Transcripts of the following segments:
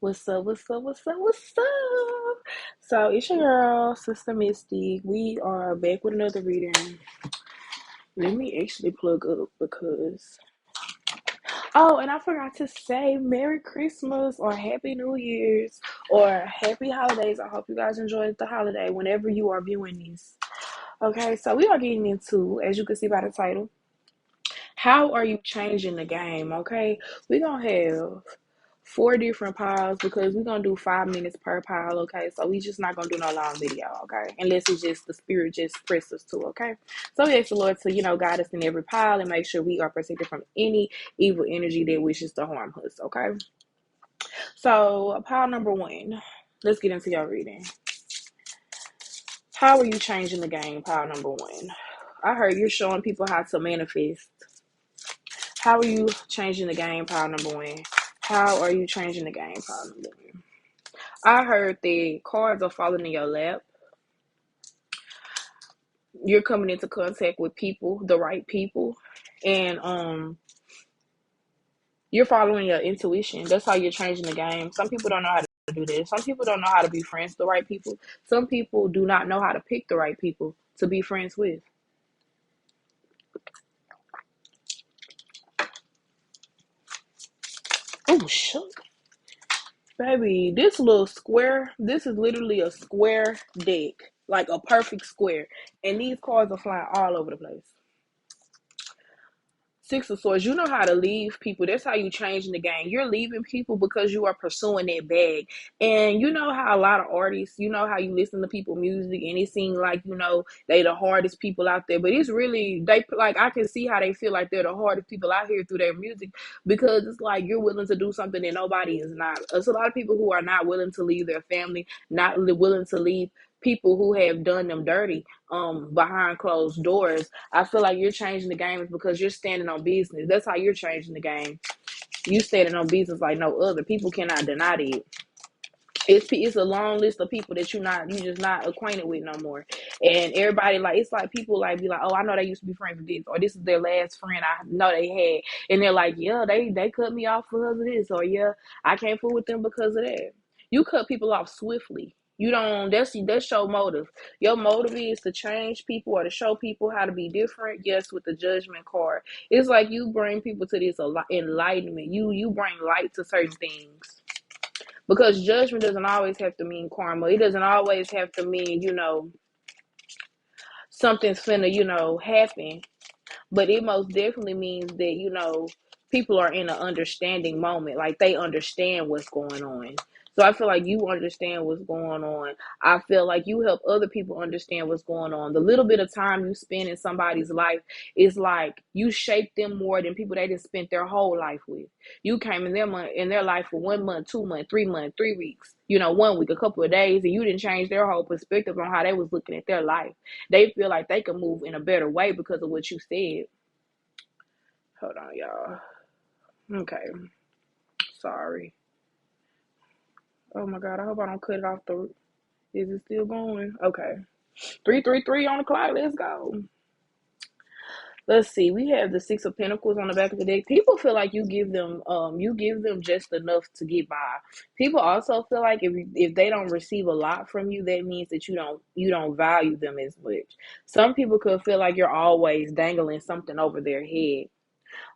What's up? What's up? What's up? What's up? So it's your girl, Sister Misty. We are back with another reading. Let me actually plug up because and I forgot to say Merry Christmas or Happy New Year's or Happy Holidays. I hope you guys enjoyed the holiday whenever you are viewing this. Okay, so we are getting into, as you can see by the title, how are you changing the game? Okay, we're gonna have four different piles because we're gonna do 5 minutes per pile. Okay, so we just not gonna do no long video. Okay, unless it's just the spirit just press us to. Okay, so we ask the Lord to guide us in every pile and make sure we are protected from any evil energy that wishes to harm us. Okay, so pile number one. Let's get into your reading. How are you changing the game? Pile number one. I heard you're showing people how to manifest. How are you changing the game? Pile number one. How are you changing the game? Pile number one. I heard the cards are falling in your lap. You're coming into contact with people, the right people, and you're following your intuition. That's how you're changing the game. Some people don't know how to do this. Some people don't know how to be friends with the right people. Some people do not know how to pick the right people to be friends with. Oh, shit. Baby, this little square, this is literally a square deck. Like a perfect square. And these cards are flying all over the place. Six of Swords, you know how to leave people. That's how you changing the game. You're leaving people because you are pursuing that bag. And you know how a lot of artists, you know how you listen to people music and it seems like, they the hardest people out there. But it's really, I can see how they feel like they're the hardest people out here through their music because it's like you're willing to do something that nobody is not. There's a lot of people who are not willing to leave their family, not willing to leave people who have done them dirty behind closed doors. I feel like you're changing the game because you're standing on business. That's how you're changing the game. You standing on business like no other. People cannot deny it. It's a long list of people that you just not acquainted with no more, and everybody it's like people be like, oh, I know they used to be friends with this, or this is their last friend I know they had, and they're like, yeah, they cut me off because of this, or yeah, I can't fool with them because of that. You cut people off swiftly. You don't. That's your motive. Your motive is to change people or to show people how to be different. Yes, with the Judgment card, it's like you bring people to this enlightenment. You bring light to certain things. Because judgment doesn't always have to mean karma. It doesn't always have to mean, something's finna, happen. But it most definitely means that, people are in an understanding moment. Like they understand what's going on. So I feel like you understand what's going on. I feel like you help other people understand what's going on. The little bit of time you spend in somebody's life is like you shape them more than people they just spent their whole life with. You came in their life for 1 month, 2 months, 3 months, 3 weeks, 1 week, a couple of days, and you didn't change their whole perspective on how they was looking at their life. They feel like they can move in a better way because of what you said. Hold on, y'all. Okay. Sorry. Oh my God. I hope I don't cut it off the. Is it still going? Okay. 333 on the clock. Let's go. Let's see. We have the Six of Pentacles on the back of the deck. People feel like you give them just enough to get by. People also feel like if they don't receive a lot from you, that means that you don't value them as much. Some people could feel like you're always dangling something over their head.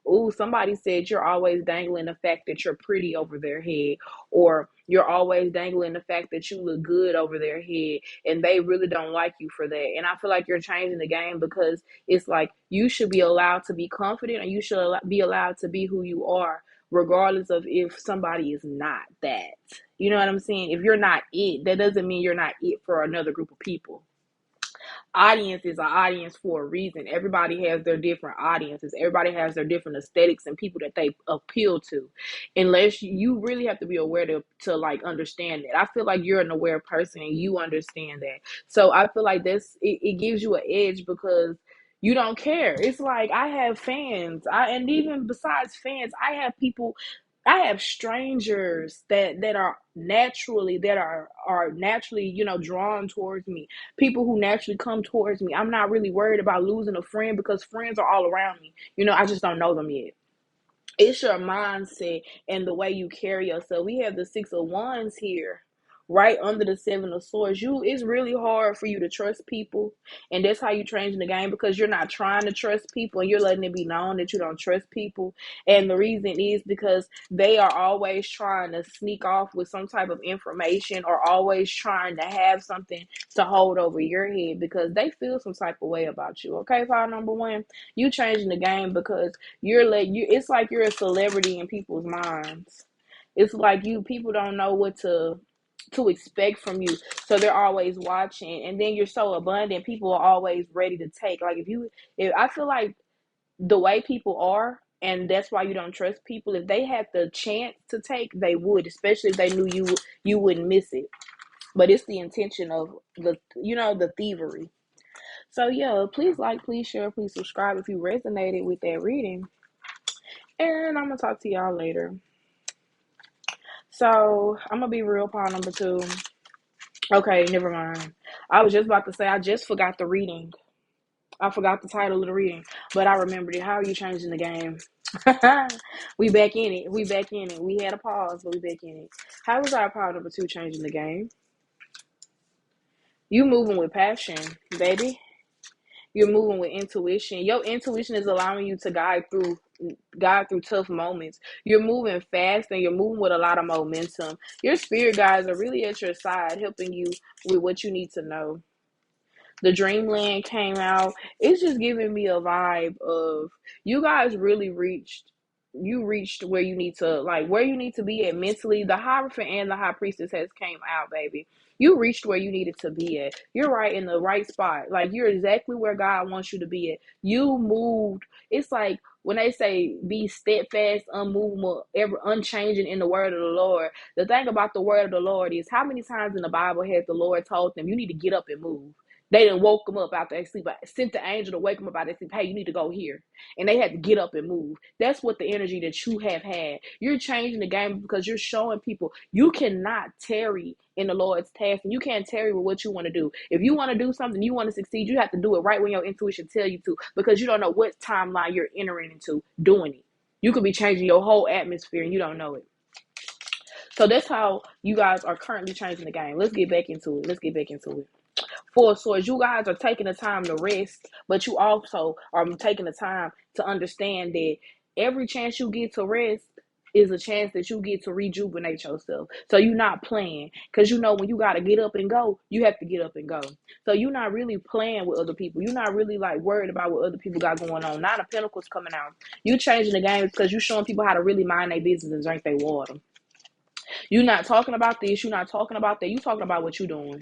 Ooh, somebody said you're always dangling the fact that you're pretty over their head, or you're always dangling the fact that you look good over their head, and they really don't like you for that. And I feel like you're changing the game because it's like you should be allowed to be confident, and you should be allowed to be who you are, regardless of if somebody is not that. You know what I'm saying? If you're not it, that doesn't mean you're not it for another group of people. Audience is an audience for a reason. Everybody has their different audiences. Everybody has their different aesthetics and people that they appeal to. Unless you really have to be aware to like understand that. I feel like you're an aware person and you understand that. So I feel like it gives you an edge because you don't care. It's like I have fans. And even besides fans, I have strangers that are naturally, drawn towards me. People who naturally come towards me. I'm not really worried about losing a friend because friends are all around me. I just don't know them yet. It's your mindset and the way you carry yourself. We have the 6 of Wands here, right under the 7 of Swords. It's really hard for you to trust people, and that's how you change the game, because you're not trying to trust people and you're letting it be known that you don't trust people. And the reason is because they are always trying to sneak off with some type of information, or always trying to have something to hold over your head because they feel some type of way about you. Okay, file number one, you changing the game because it's like you're a celebrity in people's minds. It's like people don't know what to expect from you, so they're always watching. And then you're so abundant, people are always ready to take. Like if I feel like the way people are, and that's why you don't trust people, if they had the chance to take, they would, especially if they knew you wouldn't miss it. But it's the intention of the thievery. So yeah, please like, please share, please subscribe if you resonated with that reading. And I'm going to talk to y'all later. So, I'm going to be real, pile number two. Okay, never mind. I was just about to say, I just forgot the reading. I forgot the title of the reading, but I remembered it. How are you changing the game? We back in it. We back in it. We had a pause, but we back in it. How is our pile number two changing the game? You moving with passion, baby. You're moving with intuition. Your intuition is allowing you to guide through tough moments. You're moving fast and you're moving with a lot of momentum. Your spirit guides are really at your side, helping you with what you need to know. The Dreamland came out. It's just giving me a vibe of you guys really reached where you need to, like, where you need to be at mentally. The Hierophant and the High Priestess has came out, baby. You reached where you needed to be at. You're right in the right spot. Like, you're exactly where God wants you to be at. You moved. It's like when they say be steadfast, unmovable, ever unchanging in the word of the Lord. The thing about the word of the Lord is, how many times in the Bible has the Lord told them, you need to get up and move? They didn't woke them up after they sleep. Sent the angel to wake them up out of sleep. Hey, you need to go here. And they had to get up and move. That's what the energy that you have had. You're changing the game because you're showing people you cannot tarry in the Lord's task, and you can't tarry with what you want to do. If you want to do something, you want to succeed, you have to do it right when your intuition tell you to, because you don't know what timeline you're entering into doing it. You could be changing your whole atmosphere and you don't know it. So that's how you guys are currently changing the game. Let's get back into it. 4 of Swords, you guys are taking the time to rest, but you also are taking the time to understand that every chance you get to rest is a chance that you get to rejuvenate yourself. So you're not playing, because when you got to get up and go, you have to get up and go. So you're not really playing with other people. You're not really like worried about what other people got going on. Nine of Pentacles coming out. You changing the game because you're showing people how to really mind their business and drink their water. You're not talking about this. You're not talking about that. You talking about what you're doing.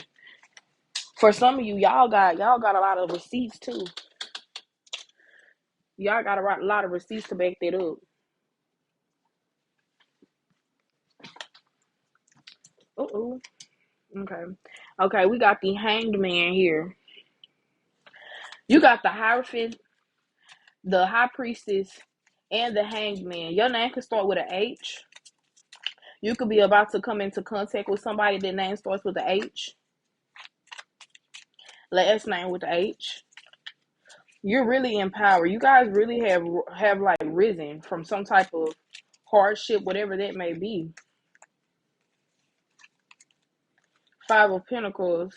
For some of you, y'all got a lot of receipts too. Y'all got a lot of receipts to back that up. Uh-oh. Okay, we got the Hanged Man here. You got the Hierophant, the High Priestess, and the Hanged Man. Your name can start with an H. You could be about to come into contact with somebody that name starts with an H. Last name with the H. You're really in power. You guys really have like risen from some type of hardship, whatever that may be. 5 of Pentacles.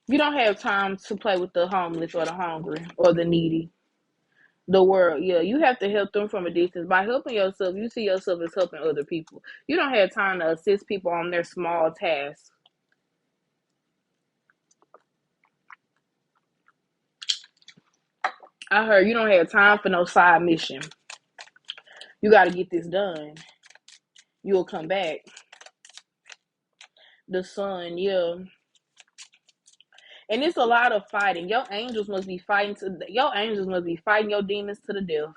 You don't have time to play with the homeless or the hungry or the needy. The world, yeah, you have to help them from a distance. By helping yourself, you see yourself as helping other people. You don't have time to assist people on their small tasks. I heard you don't have time for no side mission. You got to get this done. You'll come back. The Sun, yeah. And it's a lot of fighting. Your angels must be fighting your demons to the death.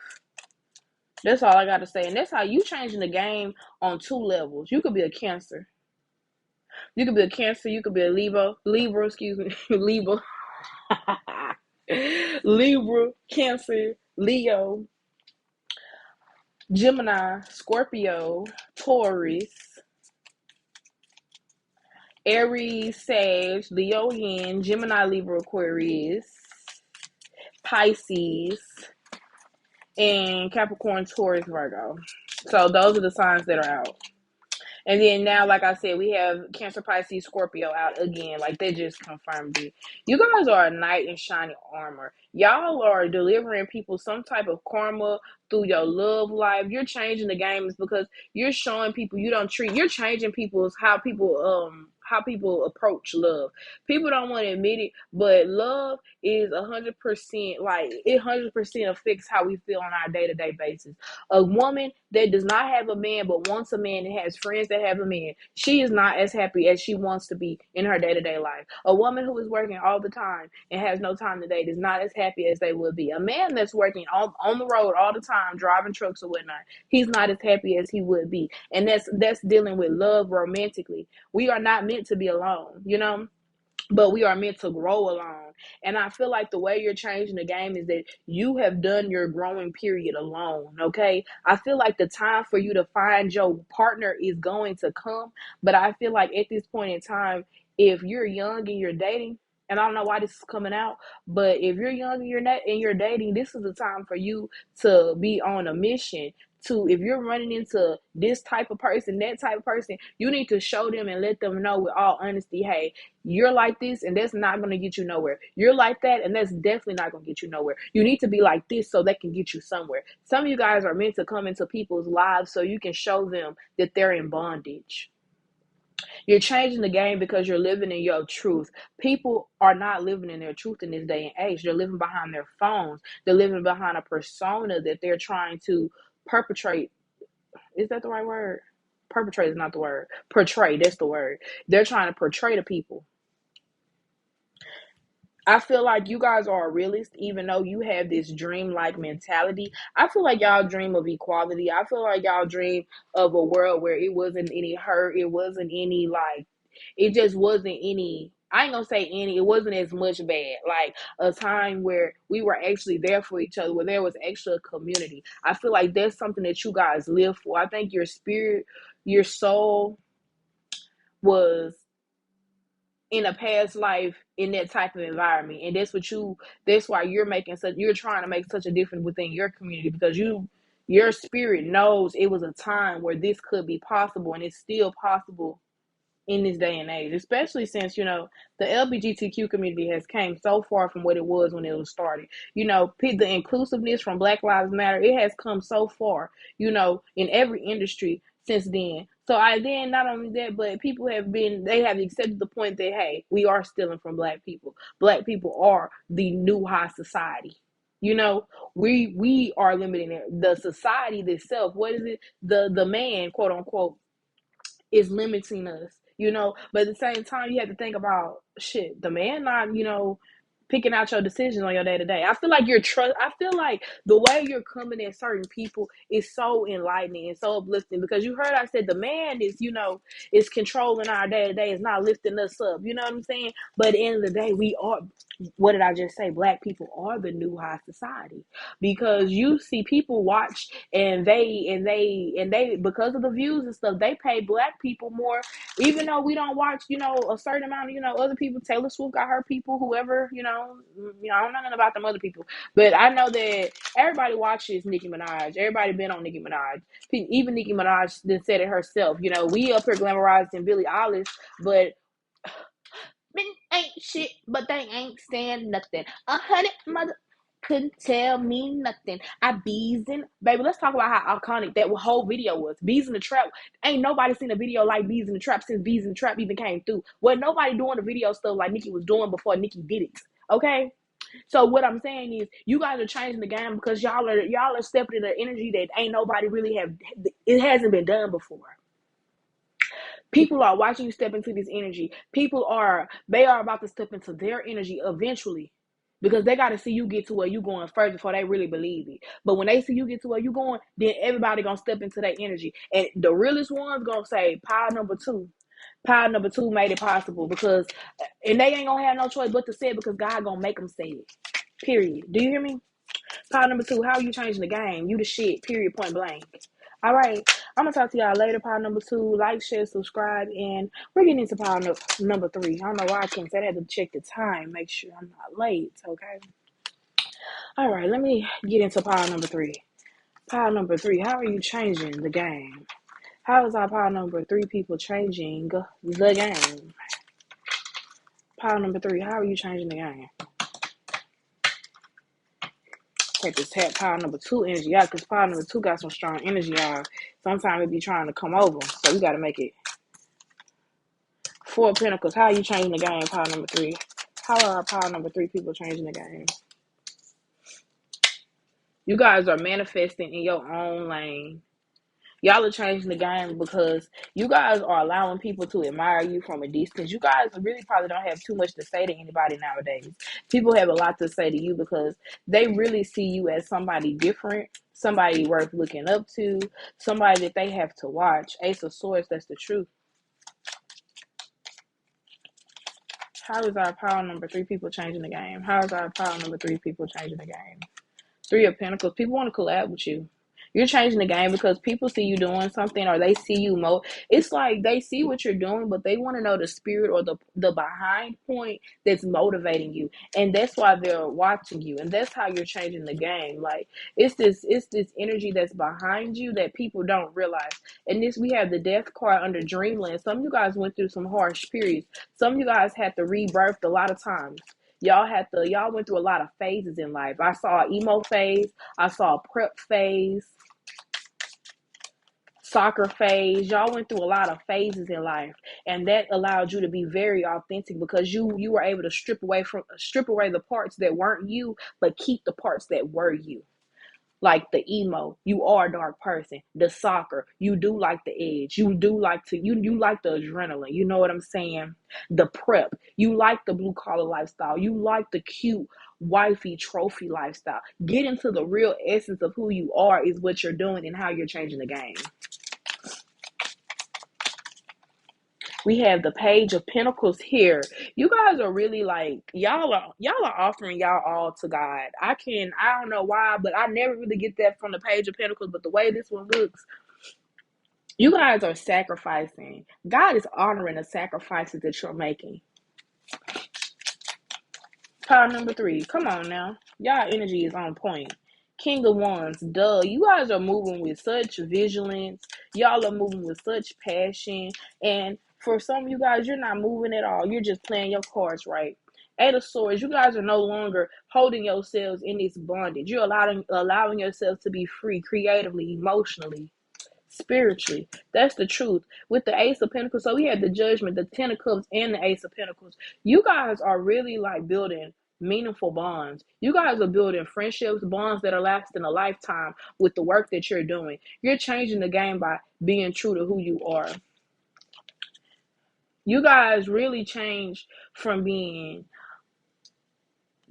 That's all I got to say. And that's how you changing the game on 2 levels. You could be a Cancer. You could be a Cancer. You could be a Libra, Libra, Libra, Cancer, Leo, Gemini, Scorpio, Taurus, Aries, Sag, Leo, Yin, Gemini, Libra, Aquarius, Pisces, and Capricorn, Taurus, Virgo. So those are the signs that are out. And then now, like I said, we have Cancer, Pisces, Scorpio out again. Like they just confirmed it. You guys are a knight in shining armor. Y'all are delivering people some type of karma through your love life. You're changing the games because you're showing people you don't treat. You're changing people's how people approach love. People don't want to admit it, but love is 100%, like it 100% affects how we feel on our day-to-day basis. A woman that does not have a man but wants a man and has friends that have a man, she is not as happy as she wants to be in her day-to-day life. A woman who is working all the time and has no time to date is not as happy as they would be. A man that's working on the road all the time, driving trucks or whatnot, he's not as happy as he would be. And that's dealing with love romantically. We are not meant to be alone, but we are meant to grow alone. And I feel like the way you're changing the game is that you have done your growing period alone. Okay. I feel like the time for you to find your partner is going to come. But I feel like at this point in time, if you're young and you're dating, and I don't know why this is coming out, but if you're young and you're dating, this is the time for you to be on a mission. To if you're running into this type of person, that type of person, you need to show them and let them know with all honesty, hey, you're like this and that's not going to get you nowhere. You're like that and that's definitely not going to get you nowhere. You need to be like this so they can get you somewhere. Some of you guys are meant to come into people's lives so you can show them that they're in bondage. You're changing the game because you're living in your truth. People are not living in their truth in this day and age. They're living behind their phones. They're living behind a persona that they're trying to perpetrate. Is that the right word? Perpetrate is not the word. Portray, that's the word. They're trying to portray to people. I feel like you guys are a realist, even though you have this dream-like mentality. I feel like y'all dream of equality. I feel like y'all dream of a world where it wasn't any hurt. It wasn't any, like, it just wasn't any, I ain't gonna say any, it wasn't as much bad. Like a time where we were actually there for each other, where there was actually a community. I feel like that's something that you guys live for. I think your spirit, your soul was in a past life in that type of environment, and that's why you're trying to make such a difference within your community, because your spirit knows it was a time where this could be possible, and it's still possible in this day and age, especially since the LGBTQ community has came so far from what it was when it was started. The inclusiveness from Black Lives Matter, it has come so far, in every industry since then. So then not only that, but they have accepted the point that, hey, we are stealing from Black people. Black people are the new high society. We are limiting the society itself. What is it? The man, quote unquote, is limiting us. But at the same time, you have to think about shit. The man not, picking out your decisions on your day to day. I feel like I feel like the way you're coming at certain people is so enlightening and so uplifting, because you heard I said the man is controlling our day to day, is not lifting us up. You know what I'm saying? But at the end of the day, we are. What did I just say? Black people are the new high society, because you see people watch and they because of the views and stuff, they pay Black people more, even though we don't watch a certain amount of other people. Taylor Swift got her people, whoever, I don't know nothing about them other people, but I know that everybody watches Nicki Minaj. Everybody been on Nicki Minaj. Even Nicki Minaj then said it herself. We up here glamorizing Billie Eilish, but men ain't shit, but they ain't saying nothing. 100 mother couldn't tell me nothing. I bees in, baby. Let's talk about how iconic that whole video was. Bees in the Trap. Ain't nobody seen a video like Bees in the Trap since Bees in the Trap even came through. Well, nobody doing the video stuff like Nicki was doing before Nicki did it. Okay. So what I'm saying is, you guys are changing the game because y'all are stepping in an energy that ain't nobody really have. It hasn't been done before. People are watching you step into this energy. They are about to step into their energy eventually, because they got to see you get to where you going first before they really believe it. But when they see you get to where you going, then everybody gonna step into that energy, and the realest ones gonna say, "Pile number two." Pile number two made it possible, and they ain't gonna have no choice but to say it, because God gonna make them say it. Period. Do you hear me? Pile number two, how are you changing the game? You the shit. Period. Point blank. All right. I'm going to talk to y'all later. Pile number two. Like, share, subscribe. And we're getting into pile number three. I don't know why I can't say that. I had to check the time. Make sure I'm not late. Okay. All right, let me get into pile number three. Pile number three, how are you changing the game? How is our pile number three people changing the game? Pile number three, how are you changing the game? Take this pile number two energy out because pile number two got some strong energy on. Sometimes it be trying to come over, so we got to make it. Four of Pentacles, how are you changing the game, pile number three? How are our pile number three people changing the game? You guys are manifesting in your own lane. Y'all are changing the game because you guys are allowing people to admire you from a distance. You guys really probably don't have too much to say to anybody nowadays. People have a lot to say to you because they really see you as somebody different, somebody worth looking up to, somebody that they have to watch. Ace of Swords, that's the truth. How is our pile number three people changing the game? How is our pile number three people changing the game? Three of Pentacles. People want to collab with you. You're changing the game because people see you doing something or they see you it's like they see what you're doing, but they want to know the spirit or the behind point that's motivating you. And that's why they're watching you. And that's how you're changing the game. Like it's this energy that's behind you that people don't realize. And this we have the death card under Dreamland. Some of you guys went through some harsh periods. Some of you guys had to rebirth a lot of times. Y'all went through a lot of phases in life. I saw an emo phase. I saw a prep phase, soccer phase. Y'all went through a lot of phases in life, and that allowed you to be very authentic because you were able to strip away the parts that weren't you, but keep the parts that were you. Like the emo, you are a dark person. The soccer, you do like the edge. You do like you like the adrenaline. You know what I'm saying? The prep, you like the blue collar lifestyle. You like the cute wifey trophy lifestyle. Get into the real essence of who you are is what you're doing and how you're changing the game. We have the Page of Pentacles here. You guys are really like y'all are offering y'all all to God. I don't know why, but I never really get that from the Page of Pentacles. But the way this one looks, you guys are sacrificing. God is honoring the sacrifices that you're making. Pile number three. Come on now. Y'all energy is on point. King of Wands, duh. You guys are moving with such vigilance. Y'all are moving with such passion. And for some of you guys, you're not moving at all. You're just playing your cards right. Eight of Swords, you guys are no longer holding yourselves in this bondage. You're allowing yourselves to be free creatively, emotionally, spiritually. That's the truth. With the Ace of Pentacles, so we had the Judgment, the Ten of Cups, and the Ace of Pentacles. You guys are really like building meaningful bonds. You guys are building friendships, bonds that are lasting a lifetime with the work that you're doing. You're changing the game by being true to who you are. You guys really changed from being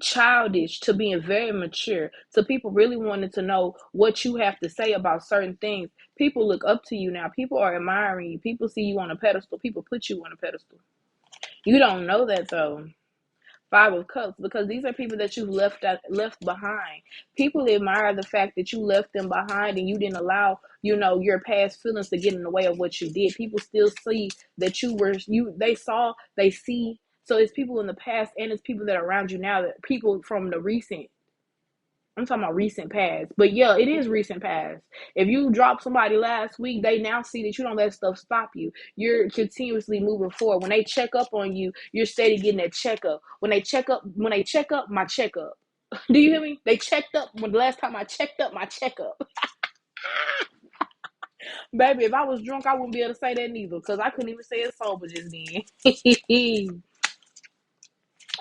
childish to being very mature. So people really wanted to know what you have to say about certain things. People look up to you now. People are admiring you. People see you on a pedestal. People put you on a pedestal. You don't know that though. Five of Cups, because these are people that you've left behind. People admire the fact that you left them behind and you didn't allow, your past feelings to get in the way of what you did. People still see that they see. So it's people in the past and it's people that are around you now, that people from the recent. I'm talking about recent past. But yeah, it is recent past. If you dropped somebody last week, they now see that you don't let stuff stop you. You're continuously moving forward. When they check up on you, you're steady getting that checkup. When they check up, my checkup. Do you hear me? They checked up when the last time I checked up my checkup. Baby, if I was drunk, I wouldn't be able to say that neither, because I couldn't even say it sober just then.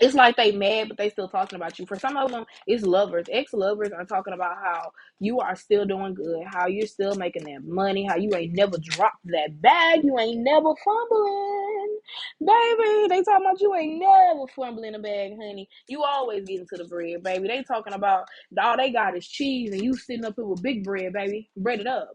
It's like they mad, but they still talking about you. For some of them, it's lovers. Ex-lovers are talking about how you are still doing good, how you're still making that money, how you ain't never dropped that bag, you ain't never fumbling. Baby, they talking about you ain't never fumbling a bag, honey. You always getting to the bread, baby. They talking about all they got is cheese, and you sitting up here with big bread, baby. Bread it up.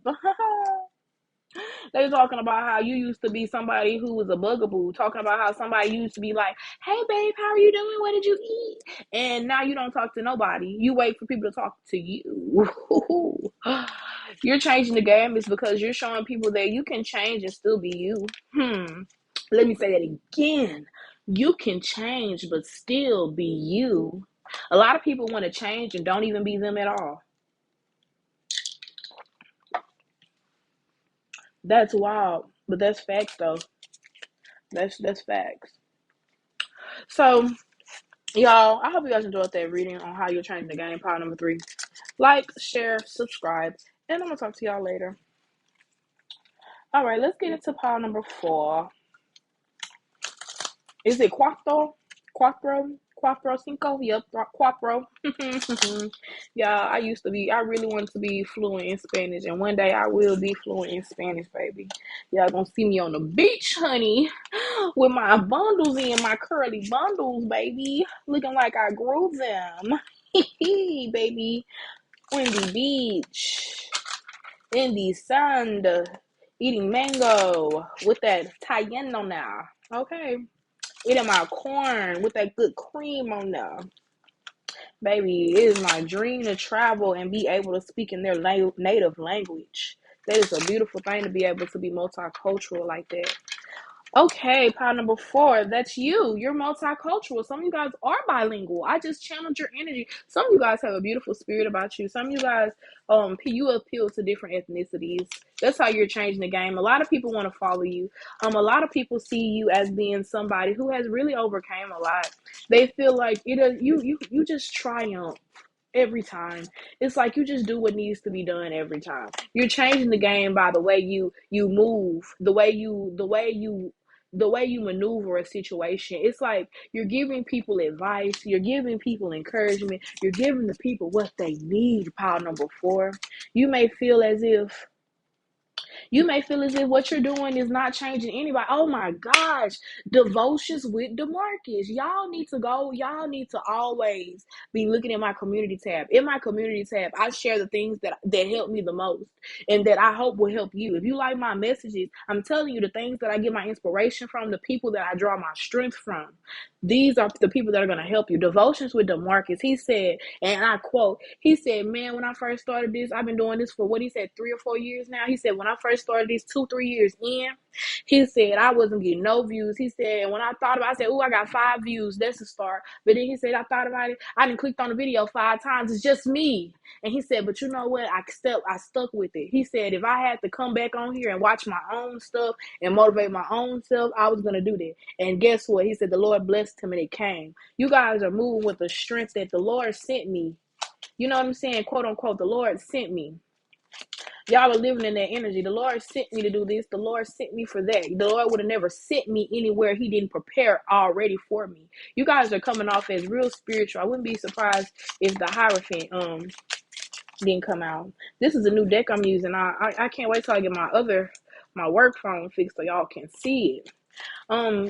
They talking about how you used to be somebody who was a bugaboo. Talking about how somebody used to be like, hey, babe, how are you doing? What did you eat? And now you don't talk to nobody. You wait for people to talk to you. You're changing the game. It's because you're showing people that you can change and still be you. Let me say that again. You can change but still be you. A lot of people want to change and don't even be them at all. That's wild, but that's facts though. That's facts. So, y'all, I hope you guys enjoyed that reading on how you're changing the game. Part number 3. Like, share, subscribe, and I'm gonna talk to y'all later. All right, let's get into pile number 4. Is it cuatro? Cuatro cinco? Yep, cuatro. Yeah, I really wanted to be fluent in Spanish, and one day I will be fluent in Spanish, baby. Y'all gonna see me on the beach, honey, with my bundles in, my curly bundles, baby, looking like I grew them. Baby, on the beach, in the sand, eating mango with that Tayeno now, okay? Eating my corn with that good cream on there. Baby, it is my dream to travel and be able to speak in their native language. That is a beautiful thing to be able to be multicultural like that. Okay, pile number 4. That's you. You're multicultural. Some of you guys are bilingual. I just channeled your energy. Some of you guys have a beautiful spirit about you. Some of you guys, you appeal to different ethnicities. That's how you're changing the game. A lot of people want to follow you. A lot of people see you as being somebody who has really overcame a lot. They feel like you just triumph every time. It's like you just do what needs to be done every time. You're changing the game by the way you move, the way you maneuver a situation. It's like you're giving people advice, you're giving people encouragement, you're giving the people what they need. Pile number 4. You may feel as if what you're doing is not changing anybody. Oh my gosh. Devotions with DeMarcus. Y'all need to go. Y'all need to always be looking at my community tab. In my community tab, I share the things that help me the most and that I hope will help you. If you like my messages, I'm telling you the things that I get my inspiration from, the people that I draw my strength from. These are the people that are going to help you. Devotions with DeMarcus. He said, and I quote, he said, man, when I first started this, I've been doing this for what he said, 3 or 4 years now. He said, when I first started this 2-3 years in, he said, I wasn't getting no views. He said, and when I thought about it, I said, oh, I got 5 views. That's a start. But then he said, I thought about it. I didn't click on the video 5 times. It's just me. And he said, but you know what? I stuck with it. He said, if I had to come back on here and watch my own stuff and motivate my own self, I was going to do that. And guess what? He said, the Lord blessed him and it came. You guys are moving with the strength that the Lord sent me. You know what I'm saying? Quote unquote, the Lord sent me. Y'all are living in that energy. The Lord sent me to do this. The Lord sent me for that. The Lord would have never sent me anywhere he didn't prepare already for me. You guys are coming off as real spiritual. I wouldn't be surprised if the Hierophant didn't come out. This is a new deck I'm using. I can't wait till I get my work phone fixed so y'all can see it.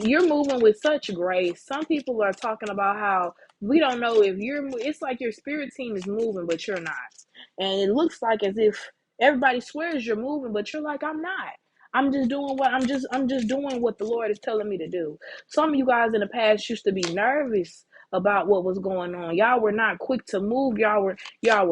You're moving with such grace. Some people are talking about how we don't know if it's like your spirit team is moving, but you're not. And it looks like as if everybody swears you're moving, but you're like, I'm not. I'm just doing what the Lord is telling me to do. Some of you guys in the past used to be nervous about what was going on. Y'all were not quick to move. Y'all were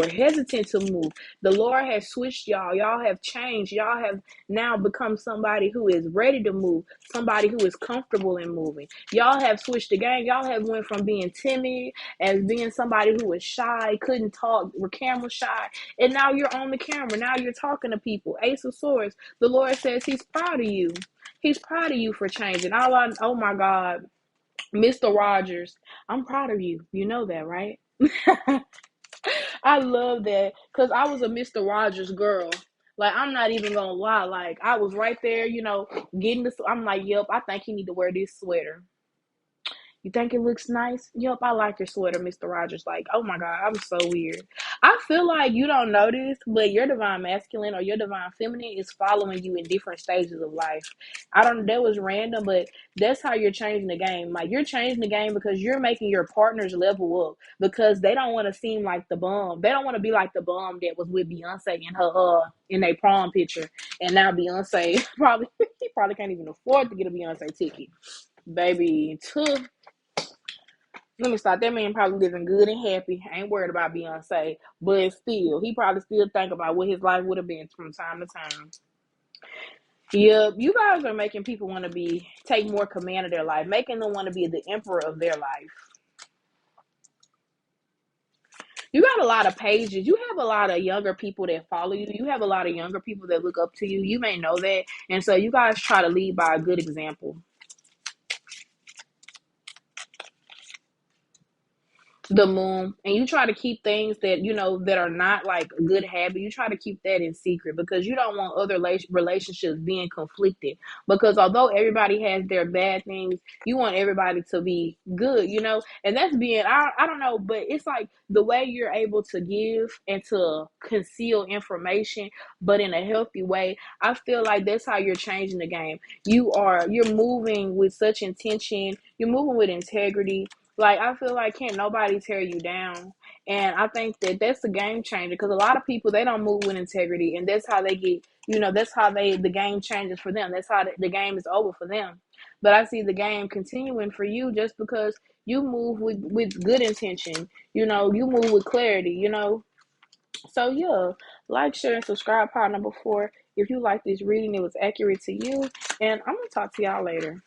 hesitant to move. The Lord has switched y'all. Y'all have changed. Y'all have now become somebody who is ready to move, somebody who is comfortable in moving. Y'all have switched the game. Y'all have went from being timid as being somebody who was shy, couldn't talk, were camera shy, and now you're on the camera. Now you're talking to people. Ace of Swords. The Lord says he's proud of you. He's proud of you for changing. Oh my God, Mr. Rogers, I'm proud of you. You know that, right? I love that because I was a Mr. Rogers girl. Like, I'm not even gonna lie. Like, I was right there, getting this. I'm like, yep, I think he need to wear this sweater. You think it looks nice? Yep, I like your sweater, Mr. Rogers. Like, oh my God, I'm so weird. I feel like you don't know this, but your divine masculine or your divine feminine is following you in different stages of life. That was random, but that's how you're changing the game. Like, you're changing the game because you're making your partners level up because they don't want to seem like the bum. They don't want to be like the bum that was with Beyonce in their prom picture. And now Beyonce he probably can't even afford to get a Beyonce ticket. Baby, let me stop. That man probably living good and happy. I ain't worried about Beyonce. But still, he probably still think about what his life would have been from time to time. Yep, you guys are making people want to take more command of their life, making them want to be the emperor of their life. you got a lot of pages. You have a lot of younger people that follow you. You have a lot of younger people that look up to you. You may know that. And so you guys try to lead by a good example. The moon, and you try to keep things that that are not like a good habit. You try to keep that in secret because you don't want other relationships being conflicted, because although everybody has their bad things, you want everybody to be good, and that's being, I don't know, but it's like the way you're able to give and to conceal information but in a healthy way. I feel like that's how you're changing the game. You're moving with such intention, you're moving with integrity. Like, I feel like can't nobody tear you down. And I think that that's a game changer, because a lot of people, they don't move with integrity. And that's how they get, that's how the game changes for them. That's how the game is over for them. But I see the game continuing for you just because you move with good intention. You move with clarity. So, yeah, like, share, and subscribe, part number 4. If you like this reading, it was accurate to you. And I'm going to talk to y'all later.